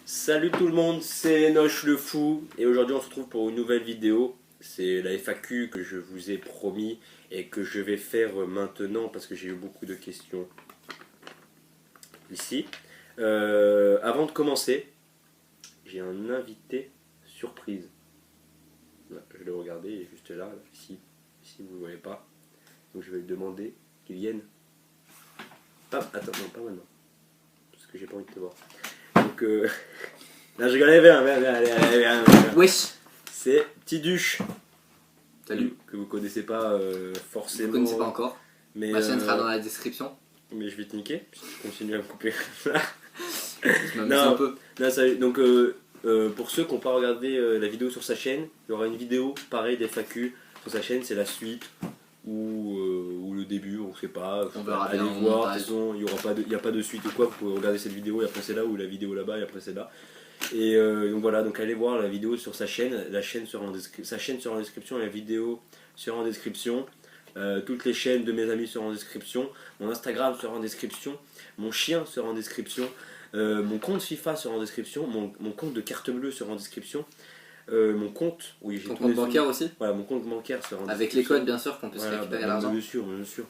Salut tout le monde, c'est Noche le Fou et aujourd'hui on se retrouve pour une nouvelle vidéo. C'est la FAQ que je vous ai promis et que je vais faire maintenant parce que j'ai eu beaucoup de questions ici. Avant de commencer, j'ai un invité surprise. Là, je l'ai regardé, il est juste là, ici vous ne le voyez pas. Donc je vais lui demander qu'il vienne. Ah, attends, non, pas maintenant. Parce que j'ai pas envie de te voir. Donc, là, je rigole, viens. Wesh. C'est Tiduche. Salut. Que vous connaissez pas forcément. Vous ne connaissez pas encore. Mais, Ma chaîne sera dans la description. Mais je vais te niquer, puisque je continue à me couper. Je m'amuse un peu. Non, salut. Donc, pour ceux qui n'ont pas regardé la vidéo sur sa chaîne, il y aura une vidéo pareille des FAQ sur sa chaîne, c'est la suite. Ou le début, on ne sait pas. On verra allez bien voir, de toute façon, il n'y a pas de suite ou quoi, vous pouvez regarder cette vidéo et après c'est là, ou la vidéo là-bas et après c'est là. Et donc voilà, donc allez voir la vidéo sur sa chaîne, sa chaîne sera en description, la vidéo sera en description, toutes les chaînes de mes amis seront en description, mon Instagram sera en description, mon chien sera en description, mon compte FIFA sera en description, mon compte de carte bleue sera en description. Mon compte, oui, j'ai ton compte bancaire aussi. Voilà, mon compte bancaire sera en avec les codes bien sûr qu'on peut se voilà, récupérer l'argent. Bien sûr.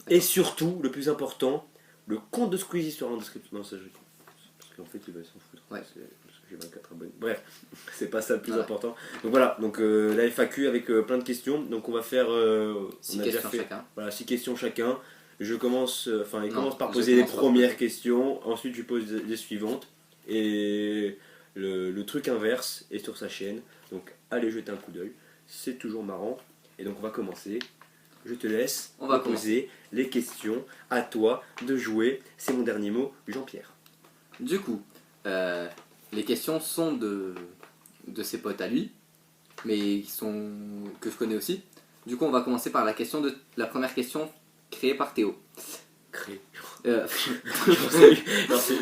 Et surtout, le plus important, le compte de Squeezie sera en description. Non, ça je parce qu'en fait il va s'en foutre. Ouais. Parce que j'ai 24 abonnés. Bref, c'est pas ça le plus important. Donc voilà, donc la FAQ avec plein de questions. Donc on va faire 6 questions chacun. Voilà, 6 questions chacun. Je commence, il commence par je poser les commence par premières poser. questions. Ensuite je pose les suivantes. Et le truc inverse est sur sa chaîne. Donc allez jeter un coup d'œil. C'est toujours marrant. Et donc on va commencer. Je te laisse poser les questions. À toi de jouer. C'est mon dernier mot, Jean-Pierre. Du coup, les questions sont de ses potes à lui, mais que je connais aussi. Du coup, on va commencer par la première question créée par Théo.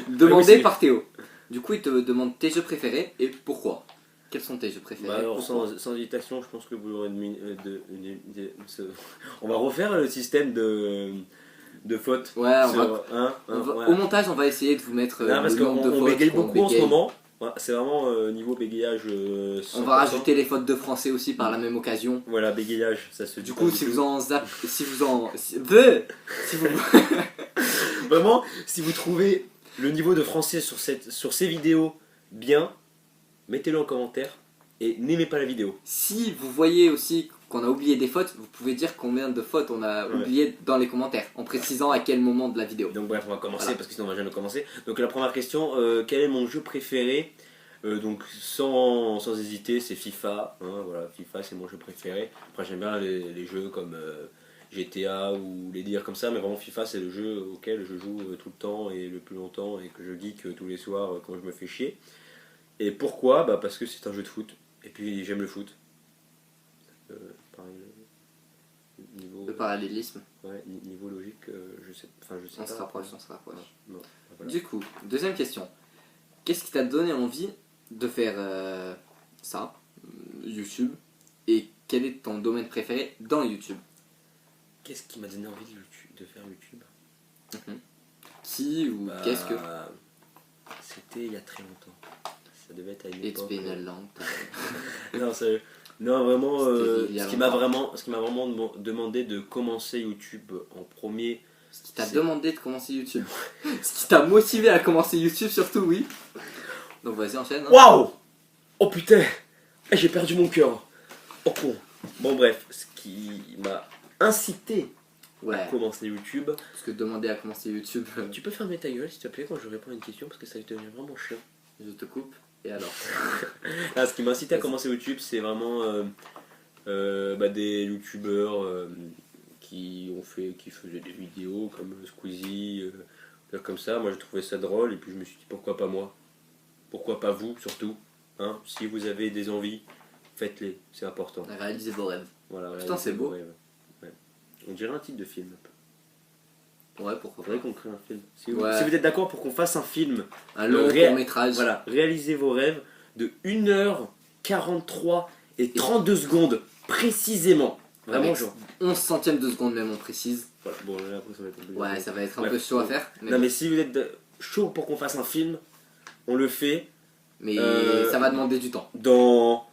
Demandée par Théo. Du coup, il te demande tes jeux préférés et pourquoi. Quels sont tes jeux préférés? Alors, sans hésitation, je pense que vous l'aurez on va refaire le système de fautes. Ouais, au montage, on va essayer de vous mettre parce le nombre de qu'on fautes. bégaye beaucoup en ce moment. Ouais, c'est vraiment niveau bégayage. On va rajouter les fautes de français aussi par la même occasion. Voilà, bégayage, ça se dit. Du coup, Vraiment, si vous trouvez le niveau de français sur ces vidéos bien, mettez-le en commentaire et n'aimez pas la vidéo. Si vous voyez aussi qu'on a oublié des fautes, vous pouvez dire combien de fautes on a oublié dans les commentaires, en précisant à quel moment de la vidéo. Donc bref, on va commencer parce que sinon on va jamais commencer. Donc la première question, quel est mon jeu préféré? Donc sans hésiter, c'est FIFA. Voilà, FIFA c'est mon jeu préféré. Après j'aime bien les jeux comme GTA ou les dires comme ça, mais vraiment FIFA c'est le jeu auquel je joue tout le temps et le plus longtemps et que je geek tous les soirs quand je me fais chier. Et pourquoi? Parce que c'est un jeu de foot. Et puis j'aime le foot. Pareil, niveau... Le parallélisme. Ouais, niveau logique, je sais pas. On se rapproche. Non, voilà. Du coup, deuxième question. Qu'est-ce qui t'a donné envie de faire ça, YouTube? Et quel est ton domaine préféré dans YouTube? Qu'est-ce qui m'a donné envie de faire YouTube? Qui ou qu'est-ce que... C'était il y a très longtemps. Ça devait être à une It's époque. been a long time. Non, vraiment, ce qui m'a vraiment demandé de commencer YouTube en premier. Ce qui t'a demandé de commencer YouTube. Ce qui t'a motivé à commencer YouTube surtout, oui. Donc vas-y, enchaîne. Waouh! Oh putain! J'ai perdu mon cœur. Oh con. Bon bref, ce qui m'a incité à commencer YouTube. Parce que demander à commencer YouTube... Tu peux fermer ta gueule s'il te plaît quand je réponds à une question parce que ça va devenir vraiment chiant. Je te coupe. Et alors? Ce qui m'a incité à commencer YouTube, c'est vraiment des youtubeurs qui faisaient des vidéos comme Squeezie, comme ça. Moi, je trouvais ça drôle et puis je me suis dit pourquoi pas moi? Pourquoi pas vous surtout? Si vous avez des envies, faites-les, c'est important. Réalisez vos rêves. Voilà, putain, c'est beau. Ouais. On dirait un titre de film un peu. Ouais, pourquoi pas. Faudrait qu'on crée un film. Si vous êtes d'accord pour qu'on fasse un film, un long court-métrage. Voilà, réalisez vos rêves de 1h43 et 32 secondes précisément. Vraiment, genre 11 centièmes de seconde même, on précise. Voilà. Bon, là, après, ça va être un peu... Ouais, ça va être un peu chaud à faire. Mais si vous êtes chaud pour qu'on fasse un film, on le fait. Mais Euh, ça va demander du temps. Dans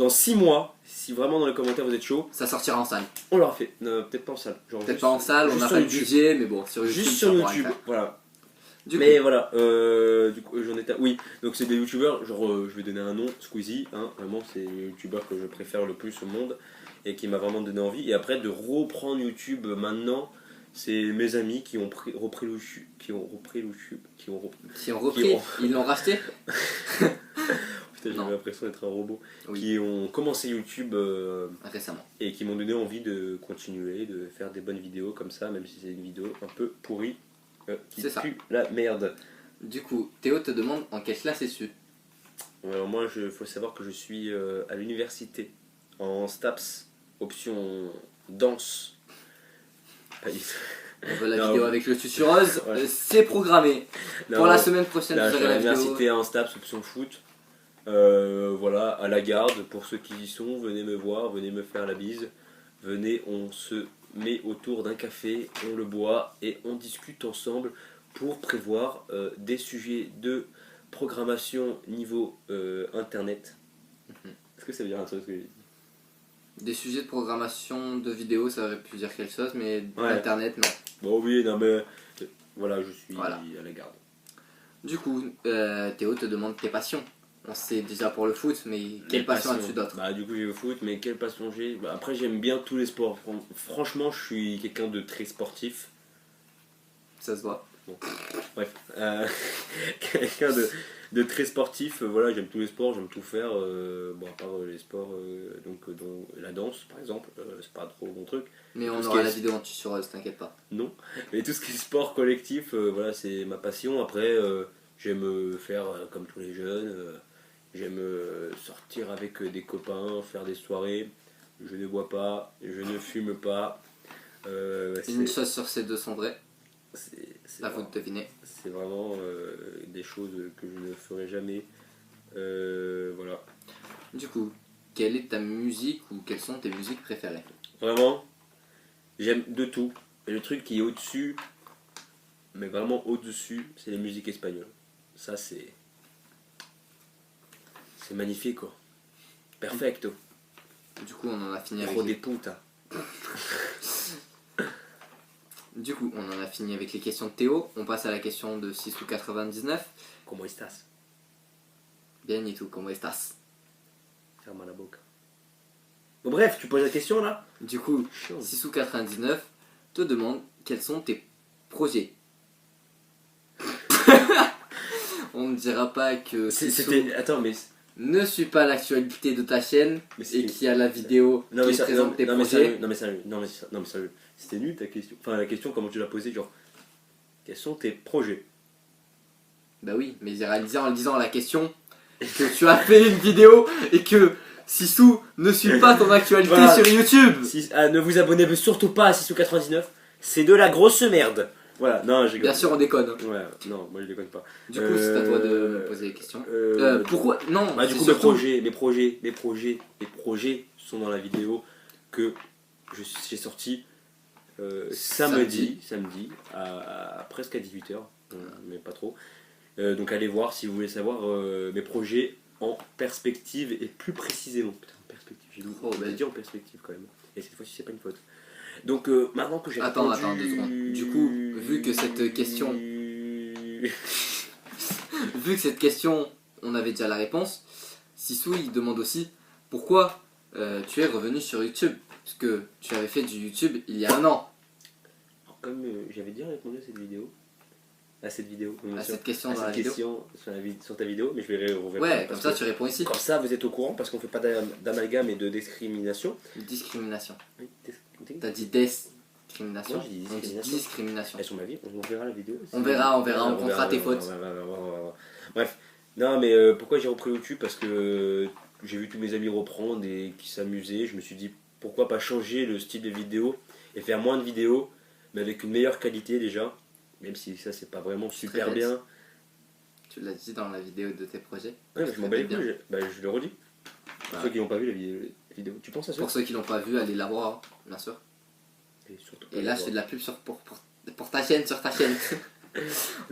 6 mois, si vraiment dans les commentaires vous êtes chaud, Ça sortira en salle. on l'aura fait. Peut-être pas en salle. Genre Peut-être juste- pas en salle, on juste n'a sur pas de YouTube. budget, mais bon, sur YouTube. Juste ça sur pourra le YouTube, faire. voilà. Du Mais coup, voilà, du coup, j'en étais. Oui, donc c'est des youtubeurs, genre je vais donner un nom, Squeezie, hein, vraiment c'est le youtubeur que je préfère le plus au monde et qui m'a vraiment donné envie. Et après de reprendre YouTube maintenant, c'est mes amis qui ont repris le YouTube, qui ont repris le YouTube, qui ont qui repris, ont- ils l'ont racheté. Putain, j'ai Non. l'impression d'être un robot, Oui. qui ont commencé YouTube Récemment. et qui m'ont donné envie de continuer, de faire des bonnes vidéos comme ça, même si c'est une vidéo un peu pourrie, qui C'est ça. pue la merde. Du coup, Théo te demande en quelle classe es-tu. Alors moi, il faut savoir que je suis à l'université, en STAPS, option danse. Pas du tout. On veut la Non, vidéo ouais. avec le susurreuse, Ouais. c'est programmé. Non, Pour la semaine prochaine, là, vous je suis aurez à la vidéo. l'université en STAPS, option foot. Voilà, à la garde, pour ceux qui y sont, venez me voir, venez me faire la bise. Venez, on se met autour d'un café, on le boit et on discute ensemble pour prévoir des sujets de programmation niveau internet. Est-ce que ça veut dire un truc ce que j'ai dit? Des sujets de programmation de vidéo, ça aurait pu dire quelque chose, mais Ouais. d'internet, non. Bon oui, non mais voilà, je suis Voilà. à la garde. Du coup, Théo te demande tes passions. On sait déjà pour le foot, mais quelle Les passion passions. as-tu d'autre? Bah du coup j'ai le foot, mais quelle passion j'ai? Bah, après j'aime bien tous les sports. Franchement, je suis quelqu'un de très sportif. Ça se voit. Bref, quelqu'un de très sportif. Voilà, j'aime tous les sports, j'aime tout faire. Bon, à part les sports, dont la danse par exemple, c'est pas trop mon truc. Mais on Tout ce aura qui la est- vidéo en susurreuse, t'inquiète pas. Non, mais tout ce qui est sport collectif, voilà, c'est ma passion. Après, j'aime faire comme tous les jeunes. J'aime sortir avec des copains, faire des soirées. Je ne bois pas, je ne fume pas. Une chose sur ces deux sont vraies, c'est à vous de deviner. c'est vraiment des choses que je ne ferai jamais. Voilà. Du coup, quelle est ta musique ou quelles sont tes musiques préférées? Vraiment, j'aime de tout. Et le truc qui est au-dessus, mais vraiment au-dessus, c'est les musiques espagnoles. Ça, c'est magnifique, quoi. Perfecto. Du coup, on en a fini avec Hijo de les... puta. Du coup, on en a fini avec les questions de Théo. On passe à la question de 6 ou 99. Como estás? Bien et tout, comment estás? Ferme la boca. Bon, bref, tu poses la question là? Du coup, Chiant. 6 ou 99 te demande quels sont tes projets. On ne dira pas que Sissou C'était. Attends, mais. ne suit pas l'actualité de ta chaîne Mais et qui a la vidéo Non mais, qui présente tes non, mais projets. sérieux, non mais sérieux, non mais sérieux. C'était nul ta question. Enfin la question comment tu l'as posée, genre quels sont tes projets? Bah oui, mais j'ai réalisé en lisant la question que tu as fait une vidéo et que Sissou ne suit pas ton actualité Voilà. sur YouTube. Ne vous abonnez surtout pas à 6 ou 99, c'est de la grosse merde. Voilà, non j'ai Bien sûr, on déconne. Ouais, non, moi je déconne pas. Du coup, c'est à toi de me poser les questions. Pourquoi Non, Bah du c'est coup surtout- mes projets sont dans la vidéo que j'ai sorti samedi à presque à 18h, mais pas trop. Donc allez voir si vous voulez savoir mes projets en perspective et plus précisément. Putain, en perspective, j'ai dit en perspective quand même. Et cette fois-ci c'est pas une faute. Donc maintenant que j'ai Attends, répondu... attends 2 secondes. Du coup, vu que cette question, on avait déjà la réponse, Sissou il demande aussi pourquoi tu es revenu sur YouTube. Parce que tu avais fait du YouTube il y a 1 an. Alors, comme j'avais déjà répondu à cette vidéo, À cette question à dans la cette vidéo. question sur ta vidéo, mais je vais répondre. Ouais, comme parce ça que- tu réponds ici. Comme ça, vous êtes au courant parce qu'on fait pas d'amalgame et de discrimination. Discrimination. Oui, T'as dit discrimination. Non, j'ai dit On dit discrimination. discrimination. Elles sont ma vie, on verra la vidéo. On verra, on comptera tes fautes. Bref, non mais pourquoi j'ai repris YouTube? Parce que j'ai vu tous mes amis reprendre et qui s'amusaient. Je me suis dit pourquoi pas changer le style de vidéo et faire moins de vidéos, mais avec une meilleure qualité déjà. Même si ça c'est pas vraiment super Très bien. Tu l'as dit dans la vidéo de tes projets. Ouais, mais je m'en bats les Bien. couilles, je le redis. Pour Ouais. ceux qui n'ont pas vu la vidéo. Tu penses à ça? Pour ceux qui l'ont pas vu, allez la voir, bien sûr. Et, surtout, Et là, je fais de la pub pour ta chaîne, sur ta chaîne. On Non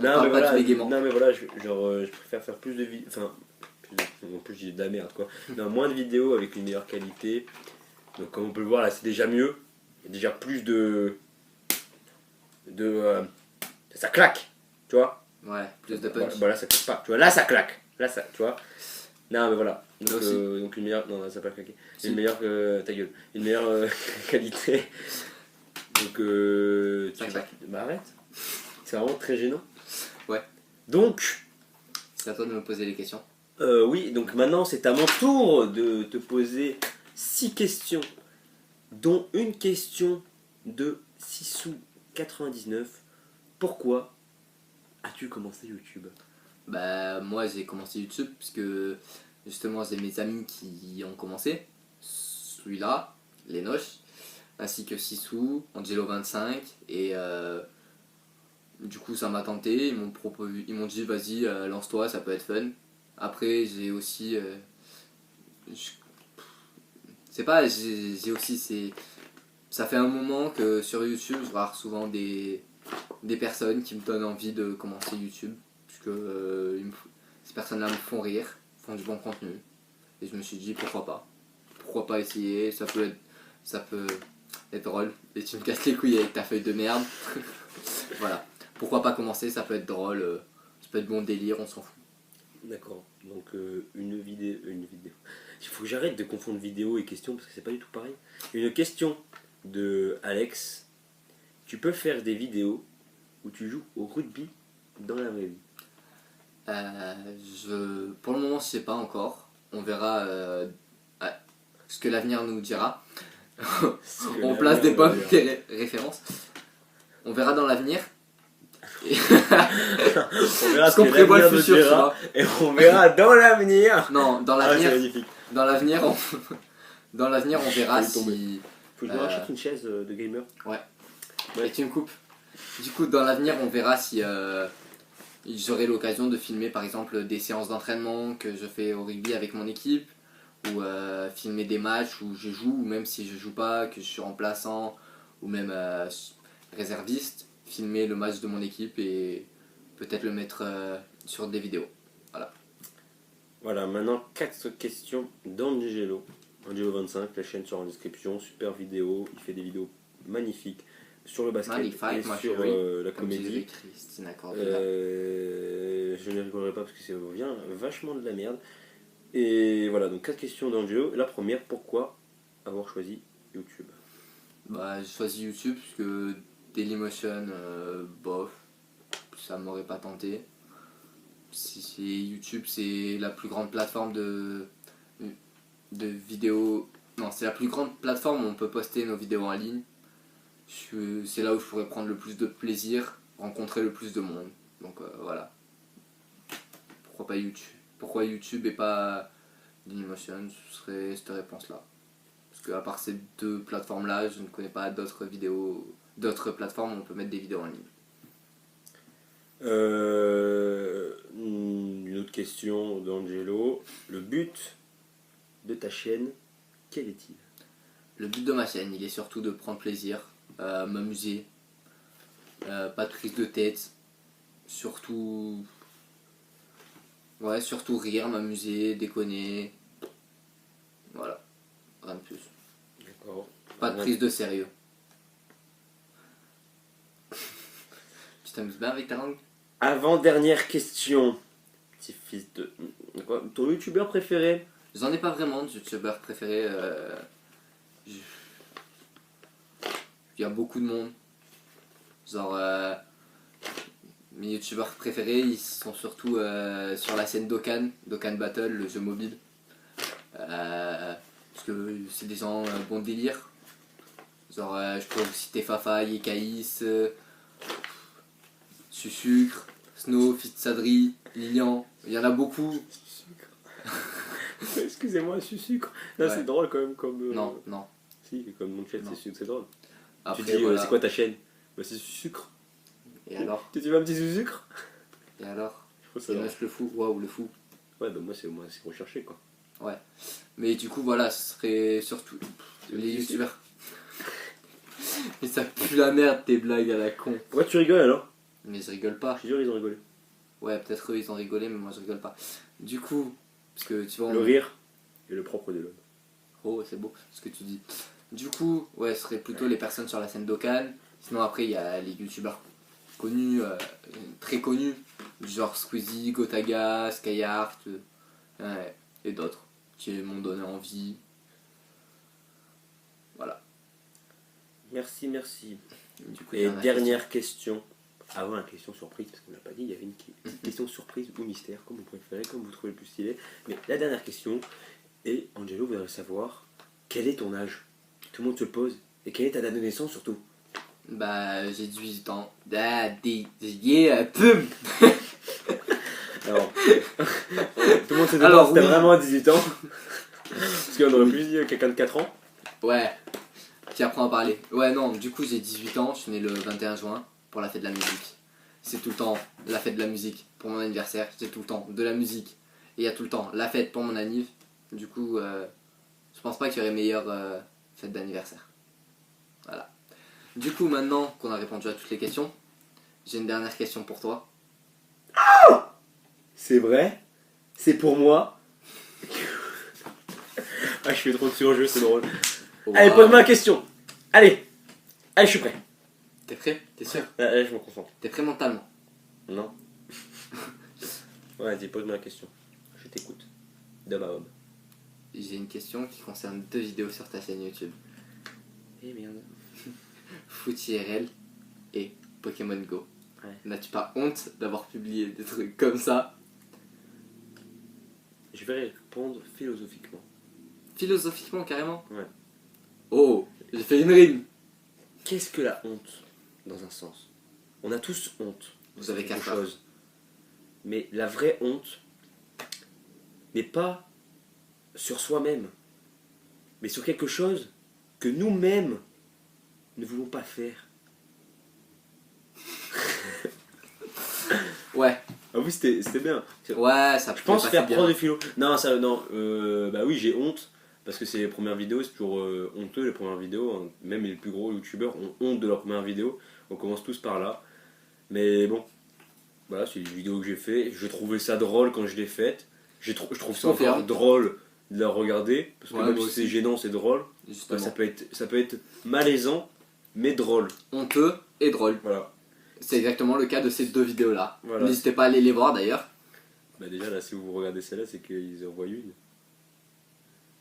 parle mais, pas voilà, du bégaiement. non mais voilà, je préfère faire plus de vidéos. Enfin, En plus, j'ai de la merde quoi. Non, moins de vidéos avec une meilleure qualité. Donc, comme on peut le voir là, c'est déjà mieux. Il y a déjà plus ça claque, tu vois. Ouais, plus de Voilà, punch. bah là, ça claque pas. Tu vois, là, ça claque. Là, ça, tu vois. Non, mais voilà. Là aussi. Donc une meilleure. Non, là, ça n'a pas claqué. Si. Une meilleure. Ta gueule. Une meilleure qualité. Donc, Ça claque. Bah, arrête. C'est vraiment très gênant. Ouais. Donc, C'est à toi de me poser les questions. oui, donc maintenant, c'est à mon tour de te poser 6 questions, dont une question de 6sous99. Pourquoi as-tu commencé YouTube? Bah, moi j'ai commencé YouTube parce que justement j'ai mes amis qui ont commencé. Celui-là, Lenoche, ainsi que Sissou, Angelo25. Et du coup ça m'a tenté. Ils m'ont dit vas-y, lance-toi, ça peut être fun. Après, j'ai aussi. C'est pas, j'ai aussi. Ça fait un moment que sur YouTube, je vois souvent des personnes qui me donnent envie de commencer YouTube. Puisque ces personnes-là me font rire, font du bon contenu. Et je me suis dit pourquoi pas. Pourquoi pas essayer, ça peut être drôle. Et tu me casses les couilles avec ta feuille de merde. Voilà. Pourquoi pas commencer, ça peut être drôle. Ça peut être bon délire, on s'en fout. D'accord, donc une vidéo. Il faut que j'arrête de confondre vidéo et question parce que c'est pas du tout pareil. Une question de Alex. Tu peux faire des vidéos où tu joues au rugby dans la vraie vie? Pour le moment, je sais pas encore. On verra ce que l'avenir nous dira. On place des bonnes références. On verra dans l'avenir. Et On verra ce qu'on prévoit le futur, tu vois. et on verra dans l'avenir. Non, dans Ah, c'est l'avenir, magnifique. dans l'avenir, dans l'avenir, on verra Je vais tomber. si. Faut que je me rachète une chaise de gamer. Ouais. Ouais. Et tu me coupes. Du coup, dans l'avenir, on verra si j'aurai l'occasion de filmer par exemple des séances d'entraînement que je fais au rugby avec mon équipe, ou filmer des matchs où je joue, ou même si je joue pas, que je suis remplaçant, ou même réserviste, filmer le match de mon équipe et peut-être le mettre sur des vidéos. Voilà, maintenant 4 questions d'Angelo. Angelo25, la chaîne sera en description, super vidéo, il fait des vidéos magnifiques sur le basket Magnifique, et ma sur chérie. la Comme dirait comédie. Christina Cordula. Je ne rigolerai pas parce que c'est vient vachement de la merde. Et voilà, donc 4 questions d'Angelo. La première, pourquoi avoir choisi YouTube? Bah, j'ai choisi YouTube parce que Dailymotion, bof, ça m'aurait pas tenté. YouTube, c'est la plus grande plateforme de vidéos. Non, c'est la plus grande plateforme où on peut poster nos vidéos en ligne. C'est là où je pourrais prendre le plus de plaisir, rencontrer le plus de monde. Donc voilà. Pourquoi pas YouTube? Pourquoi YouTube et pas Dailymotion? Ce serait cette réponse-là. Parce qu'à part ces deux plateformes-là, je ne connais pas d'autres plateformes où on peut mettre des vidéos en ligne. Une autre question d'Angelo. Le but de ta chaîne, quel est-il? Le but de ma chaîne, il est surtout de prendre plaisir, m'amuser, pas de prise de tête, surtout rire, m'amuser, déconner, voilà, rien de plus. D'accord. Pas de prise de sérieux. Tu t'amuses bien avec ta langue? Avant-dernière question. Petit fils de... Quoi, ton youtubeur préféré? J'en ai pas vraiment de youtubeur préféré. Il y a beaucoup de monde. Genre, mes youtubeurs préférés, ils sont surtout sur la scène Dokkan Battle, le jeu mobile. Parce que c'est des gens bon délire. Genre, je pourrais vous citer Fafa, Yekaïs, Susucre, Snow, Fitsadri, Lilian. Il y en a beaucoup. Excusez-moi, sucre. Là, Ouais. c'est drôle quand même comme... Non, non. Si, comme mon chaîne, Non. c'est drôle. Après, Tu dis, voilà. c'est quoi ta chaîne? Bah, c'est sucre. Et alors? Tu veux un petit sucre? Et alors? Je trouve ça drôle. Lenoche le fou, waouh le fou. Ouais, bah moi, c'est recherché quoi. Mais du coup, voilà, ce serait surtout les youtubeurs. Mais ça pue la merde tes blagues à la con. Pourquoi tu rigoles alors? Mais je rigole pas. Je suis sûr, ils ont rigolé. Ouais, peut-être eux ils ont rigolé, mais moi je rigole pas. Du coup, Parce que tu vois, Le rire est le propre de l'homme. oh, c'est beau ce que tu dis. Du coup, ouais, ce serait plutôt les personnes sur la scène locale. Sinon, après, il y a les youtubeurs connus, très connus, du genre Squeezie, Gotaga, Skyheart, ouais, et d'autres qui m'ont donné envie. Voilà. Merci, merci. Du coup, Et dernière question. Avant la question surprise, parce qu'on l'a pas dit, il y avait une question surprise ou mystère, comme vous préférez, comme vous trouvez le plus stylé. Mais la dernière question, et Angelo voudrait savoir, quel est ton âge? Tout le monde se le pose. Et quelle est ta date de naissance surtout? Bah, j'ai 18 ans. Ah, yeah, pum. Alors, tout le monde se demande Alors, si t'as oui. vraiment 18 ans. Parce qu'on aurait pu dire quelqu'un de 4 ans. Ouais, qui apprend à parler. Ouais, non, du coup, j'ai 18 ans, je suis né le 21 juin pour la fête de la musique. C'est tout le temps la fête de la musique pour mon anniversaire, c'est tout le temps de la musique. Et il y a tout le temps la fête pour mon anniv. Du coup, je pense pas qu'il y aurait meilleure fête d'anniversaire. Voilà. Du coup, maintenant qu'on a répondu à toutes les questions, j'ai une dernière question pour toi. C'est vrai? C'est pour moi? Ah, je fais trop de surjeu, c'est drôle. Wow. Allez, pose-moi la question. Allez, je suis prêt. T'es prêt? T'es sûr? Allez, je me concentre. T'es prêt mentalement? Non. Ouais, vas-y, pose-moi la question. Je t'écoute. D'homme à homme. J'ai une question qui concerne 2 vidéos sur ta chaîne YouTube. Eh merde. Foot IRL et Pokémon Go. Ouais. N'as-tu pas honte d'avoir publié des trucs comme ça? Je vais répondre philosophiquement. Philosophiquement, carrément? Ouais. Oh, j'ai fait une rime. Qu'est-ce que la honte, dans un sens? On a tous honte. Vous avez quelque 4 heures. chose. Mais la vraie honte n'est pas sur soi-même, mais sur quelque chose que nous-mêmes ne voulons pas faire. Ouais, Ah oui, c'était bien. ouais, ça Je pense faire bien. prof de philo. Non, ça, non. Bah oui, j'ai honte. Parce que c'est les premières vidéos, c'est toujours honteux les premières vidéos. Hein. Même les plus gros youtubeurs ont honte de leurs premières vidéos. On commence tous par là. Mais bon, voilà, c'est une vidéo que j'ai fait. Je trouvais ça drôle quand je l'ai faite. Je trouve ça Confirme. encore drôle de la regarder. Parce que Ouais, même moi si c'est aussi. gênant, c'est drôle. Justement. Ça peut être malaisant, mais drôle. Honteux et drôle. Voilà. C'est exactement le cas de ces 2 vidéos-là. Voilà. N'hésitez pas à aller les voir d'ailleurs. Bah déjà, là, si vous regardez celle-là, c'est qu'ils en voient une.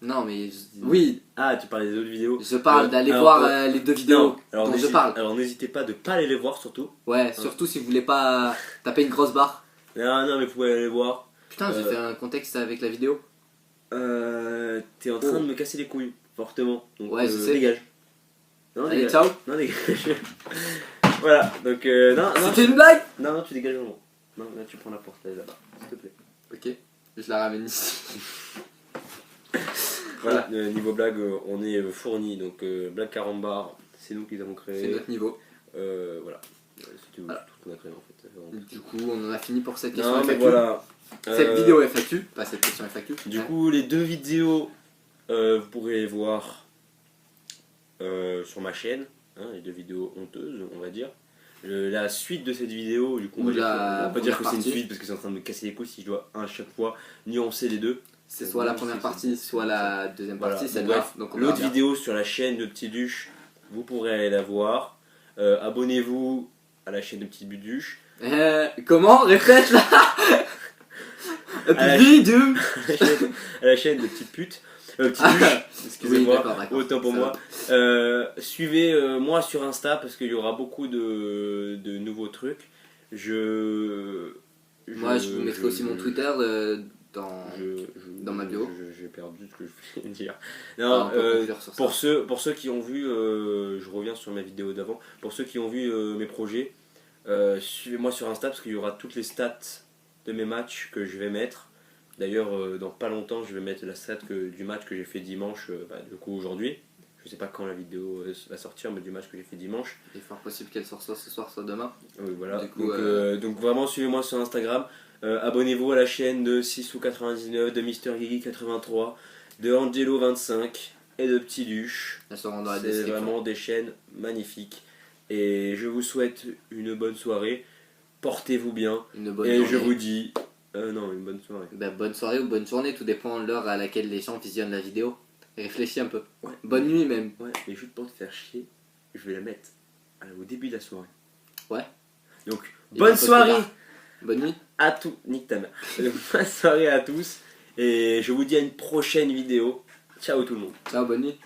Non, mais oui, Ah, tu parlais des autres vidéos. je parle d'aller alors, voir les 2 vidéos Non, alors dont je parle. alors n'hésitez pas de pas aller les voir surtout. Ouais, surtout si vous voulez pas taper une grosse barre. Non, mais vous pouvez aller les voir. Putain, j'ai fait un contexte avec la vidéo. T'es en train de me casser les couilles, fortement. Donc, Ouais, je sais. dégage. Non, Allez, dégage. ciao. Non, dégage. Voilà, donc non, C'était une blague? non, tu dégages vraiment. Non, là tu prends la portail là-bas, s'il te plaît. Ok, je la ramène ici. Voilà, niveau blague, on est fourni. Donc, blague carambar, c'est nous qui les avons C'est créé. notre niveau. Voilà. C'est tout, Voilà. tout ce qu'on a créé en fait. Du coup, on en a fini pour cette question Non, mais FAQ. voilà. Cette vidéo FAQ, pas cette question FAQ. Du coup, les 2 vidéos, vous pourrez les voir sur ma chaîne, hein, les 2 vidéos honteuses, on va dire. La suite de cette vidéo, du coup, on va pas dire que c'est une partie. suite parce que c'est en train de me casser les couilles si je dois à chaque fois nuancer les deux. C'est soit la première partie, soit la deuxième Voilà. partie. C'est Bref, bref. Donc on verra l'autre bien. vidéo sur la chaîne de Petit Duche, vous pourrez aller la voir. Abonnez-vous à la chaîne de Petit Duche. Comment? Répète là. À la Vidéo. à la chaîne de Petite Pute. Petit Duche, Oui, excusez-moi, d'accord, d'accord. autant pour Ça moi. va. Suivez moi sur Insta parce qu'il y aura beaucoup de nouveaux trucs. Moi, je vous mettrai aussi mon Twitter dans ma bio. J'ai perdu ce que je voulais dire. Ah, Non, on peut conclure sur ça. pour ceux qui ont vu, je reviens sur ma vidéo d'avant. Pour ceux qui ont vu mes projets, suivez-moi sur Insta parce qu'il y aura toutes les stats de mes matchs que je vais mettre. D'ailleurs, dans pas longtemps, je vais mettre la stat du match que j'ai fait dimanche, du coup aujourd'hui. Je sais pas quand la vidéo va sortir, mais du match que j'ai fait dimanche. Il est fort possible qu'elle sorte soit ce soir, soit demain. Oui, voilà. Du coup, donc vraiment, suivez-moi sur Instagram. Abonnez-vous à la chaîne de Sissou99, de Mister Gigi 83, de Angelo 25 et de Petit Duche. Elles seront dans la C'est description. vraiment des chaînes magnifiques. Et je vous souhaite une bonne soirée. Portez-vous bien. Une bonne Et journée. je vous dis Non, une bonne soirée. Bah, bonne soirée ou bonne journée, tout dépend de l'heure à laquelle les gens visionnent la vidéo. Réfléchis un peu. Ouais. Bonne nuit même. Ouais, mais juste pour te faire chier, je vais la mettre au début de la soirée. Ouais. Donc, Et bonne un peu plus soirée tard. Bonne nuit. à tous. Nique ta mère. Bonne soirée à tous. Et je vous dis à une prochaine vidéo. Ciao tout le monde. Ciao, bonne nuit.